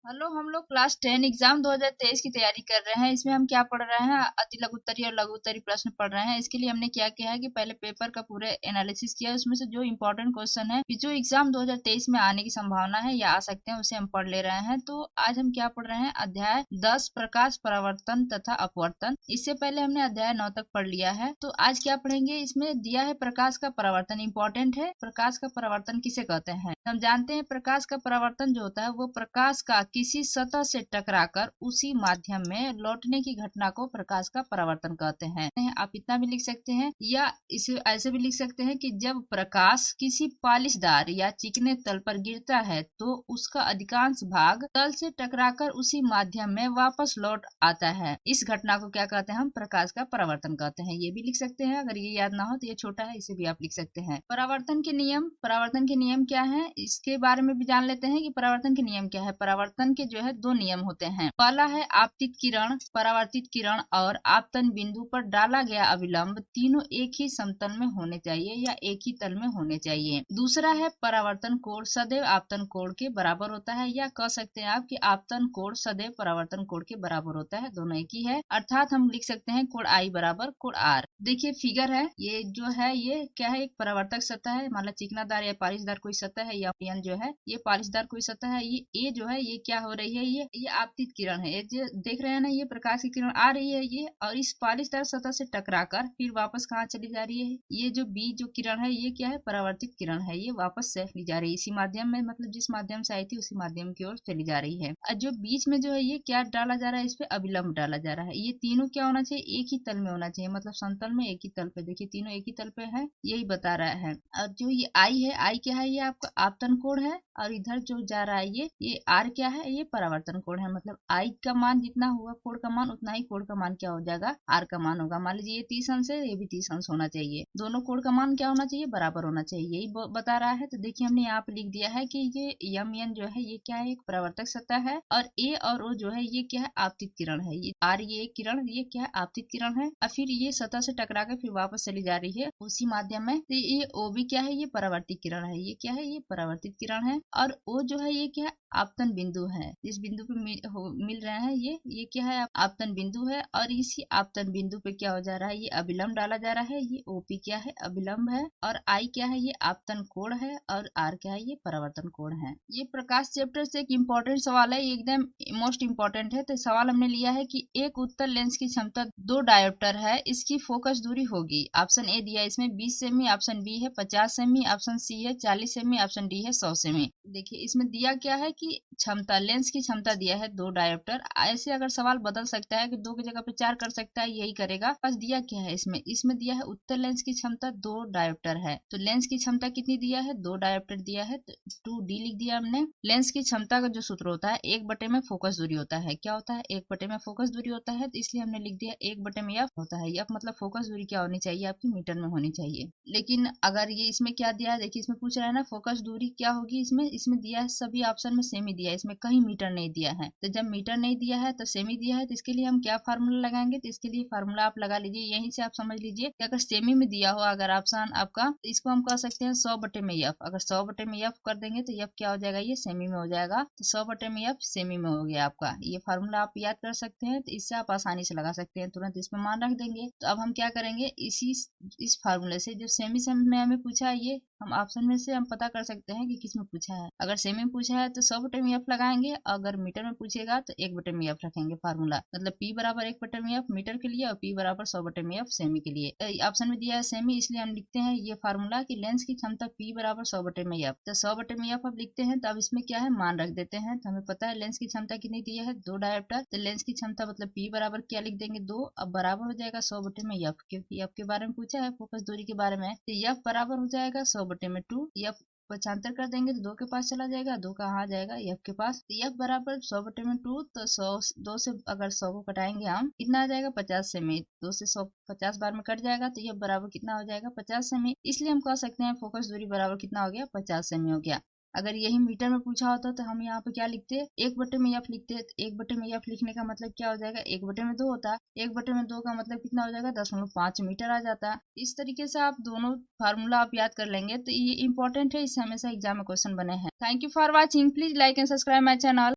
Hello, हम लोग class 10 exam 2023 की तैयारी कर रहे हैं। इसमें हम क्या पढ़ रहे हैं? अति लघु उत्तरीय और लघु उत्तरीय प्रश्न पढ़ रहे हैं। इसके लिए हमने क्या किया है कि पहले पेपर का पूरे एनालिसिस किया, उसमें से जो इम्पोर्टेंट क्वेश्चन है कि जो एग्जाम 2023 में आने की संभावना है या आ सकते हैं, उसे हम पढ़ ले रहे हैं। तो आज हम क्या पढ़ रहे हैं? अध्याय 10 प्रकाश परावर्तन तथा अपवर्तन। इससे पहले हमने अध्याय 9 तक पढ़ लिया है। तो आज क्या पढ़ेंगे? इसमें दिया है प्रकाश का परावर्तन इम्पोर्टेंट है। प्रकाश का परावर्तन किसे कहते हैं? हम जानते हैं प्रकाश का परावर्तन जो होता है वो प्रकाश का किसी सतह से टकराकर उसी माध्यम में लौटने की घटना को प्रकाश का परावर्तन कहते हैं। आप इतना भी लिख सकते हैं या इसे ऐसे भी लिख सकते हैं कि जब प्रकाश किसी पालिशदार या चिकने तल पर गिरता है तो उसका अधिकांश भाग तल से टकराकर उसी माध्यम में वापस लौट आता है। इस घटना को क्या कहते हैं? हम प्रकाश का परावर्तन कहते हैं। ये भी लिख सकते हैं, अगर ये याद ना हो तो ये छोटा है, इसे भी आप लिख सकते हैं। परावर्तन के नियम क्या है, इसके बारे में भी जान लेते हैं कि परावर्तन के नियम क्या है। परावर्तन के जो है दो नियम होते हैं। पहला है आपतित किरण, परावर्तित किरण और आपतन बिंदु पर डाला गया अभिलंब तीनों एक ही समतल में होने चाहिए या एक ही तल में होने चाहिए। दूसरा है परावर्तन कोण सदैव आपतन कोण के बराबर होता है, या कह सकते हैं आप कि आपतन कोण सदैव परावर्तन कोण के बराबर होता है, दोनों एक ही है। अर्थात हम लिख सकते हैं कोण आई बराबर कोण आर। देखिए फिगर है, ये जो है ये क्या है? एक परावर्तक सतह है। मान लो चिकनादार या पालिशदार कोई सतह है, या पियन जो है ये पालिशदार कोई सतह है। ये जो है ये क्या हो रही है? ये आपतित किरण है। ये जो देख रहे हैं ना, ये प्रकाश की किरण आ रही है ये, और इस पालिशदार सतह से टकराकर फिर वापस कहाँ चली जा रही है? ये जो बी जो किरण है ये क्या है? परावर्तित किरण है। ये वापस चली जा रही है इसी माध्यम में, मतलब जिस माध्यम से आई थी उसी माध्यम की ओर चली जा रही है। और जो बीच में जो है ये क्या डाला जा रहा है? इस पे अभिलंब डाला जा रहा है। ये तीनों क्या होना चाहिए? एक ही तल में होना चाहिए, मतलब समतल में एक ही तल पे। देखिए तीनों एक ही तल पे है, यही बता रहा है। और जो ये आई है, आई क्या है? ये आपका आपतन कोण है, और इधर जो जा रहा है ये आर क्या है? ये परावर्तन कोण है। मतलब आई का मान जितना हुआ कोण का मान, उतना ही कोण का मान क्या हो जाएगा? आर का मान होगा। मान लीजिए ये 30 अंश है, ये भी 30 अंश होना चाहिए। दोनों कोण का मान क्या होना चाहिए? बराबर होना चाहिए, यही बता रहा है। तो देखिए हमने यहाँ पे लिख दिया है कि ये यम एन जो है ये क्या है? एक परावर्तक सतह है, और ए और ओ जो है ये क्या है? आपतित किरण है। ये आर ये किरण ये क्या है? आपतित किरण है। और फिर ये सतह से टकरा कर फिर वापस चली जा रही है उसी माध्यम में। तो ये ओ भी क्या है? ये परावर्तित किरण है। ये क्या है? ये परावर्तित किरण है। और ओ जो है ये क्या है? आपतन बिंदु है। जिस बिंदु पे मिल रहे हैं ये क्या है? आपतन बिंदु है। और इसी आपतन बिंदु पे क्या हो जा रहा है? ये अभिलंब डाला जा रहा है। ये ओपी क्या है? अभिलंब है। और आई क्या है? ये आपतन कोण है। और आर क्या है? ये परावर्तन कोण है। ये प्रकाश चैप्टर से एक इम्पोर्टेंट सवाल है, ये एकदम मोस्ट इम्पोर्टेंट है। तो सवाल हमने लिया है कि एक उत्तल लेंस की क्षमता 2 डायोप्टर है, इसकी फोकस दूरी होगी। ऑप्शन ए दिया है इसमें 20 सेमी, ऑप्शन बी है 50 सेमी, ऑप्शन सी है 40 सेमी, ऑप्शन डी है 100 सेमी। देखिए इसमें दिया क्या है कि क्षमता, लेंस की क्षमता दिया है 2 डायोप्टर। ऐसे अगर सवाल बदल सकता है कि 2 की जगह पे 4 कर सकता है, यही करेगा। बस दिया क्या है इसमें दिया है उत्तल लेंस की क्षमता 2 डायोप्टर है। तो लेंस की क्षमता कितनी दिया है? 2 डायोप्टर दिया है, तो 2D लिख दिया हमने। लेंस की क्षमता का जो सूत्र होता है 1/में फोकस दूरी होता है। क्या होता है? 1/में फोकस दूरी होता है, तो इसलिए हमने लिख दिया 1/में एफ होता है। एफ मतलब फोकस दूरी क्या होनी चाहिए? आपकी मीटर में होनी चाहिए। लेकिन अगर ये इसमें क्या दिया है, देखिए इसमें पूछ रहा है ना फोकस दूरी क्या होगी। इसमें दिया है सभी ऑप्शन में सेमी दिया है, इसमें कहीं मीटर नहीं दिया है। तो जब मीटर नहीं दिया है तो सेमी दिया है, तो इसके लिए हम क्या फार्मूला लगाएंगे? तो इसके लिए फार्मूला आप लगा लीजिए, यहीं से आप समझ लीजिए कि अगर सेमी में दिया हो अगर ऑप्शन आपका, तो इसको हम कह सकते हैं 100/में एफ। अगर 100/में एफ कर देंगे तो एफ क्या हो जाएगा? ये सेमी में हो जाएगा। तो 100/में एफ सेमी में हो गया आपका। ये फार्मूला आप याद कर सकते हैं, तो इससे आप आसानी से लगा सकते हैं, तुरंत इसमें मान रख देंगे। तो अब हम क्या करेंगे, इस फार्मूले से जो सेमी में हमें पूछा है, ये हम ऑप्शन में से हम पता कर सकते हैं कि किस में पूछा है। अगर सेमी में पूछा है तो 100/में एफ लगाएंगे, अगर मीटर में पूछेगा तो 1/में एफ रखेंगे फार्मूला। मतलब P बराबर 1/में एफ मीटर के लिए, और P बराबर 100/में एफ सेमी के लिए। ऑप्शन में दिया है सेमी, इसलिए हम लिखते हैं ये फार्मूला कि लेंस की क्षमता P बराबर 100/में एफ। तो 100/में एफ अब लिखते हैं, तो अब इसमें क्या है? मान रख देते हैं। तो हमें पता है लेंस की क्षमता कितनी दी है? 2 डायोप्टर। तो लेंस की क्षमता मतलब P बराबर क्या लिख देंगे? 2। अब बराबर हो जाएगा 100/में एफ, क्योंकि एफ के बारे में पूछा है, फोकस दूरी के बारे में। तो एफ बराबर हो जाएगा 100/में 2। एफ पक्षांतर कर देंगे तो 2 के पास चला जाएगा, 2 कहाँ जाएगा? एफ के पास। तो एफ बराबर 100/में 2, तो 100 2 से अगर 100 को कटाएंगे हम, कितना आ जाएगा? 50 सेमी। 2 से 100 50 बार में कट जाएगा, तो एफ बराबर कितना हो जाएगा? 50 सेमी। इसलिए हम कह सकते हैं फोकस दूरी बराबर कितना हो गया? 50 सेमी हो गया। अगर यही मीटर में पूछा होता तो हम यहाँ पे क्या लिखते? 1/में एफ लिखते। 1/में एफ लिखने का मतलब क्या हो जाएगा? 1/में 2 होता। 1/में 2 का मतलब कितना हो जाएगा? 0.5 मीटर आ जाता। इस तरीके से आप दोनों फार्मूला आप याद कर लेंगे, तो ये इंपॉर्टेंट है, इससे हमेशा एग्जाम में क्वेश्चन बने हैं। Thank you for watching. Please like and subscribe my channel.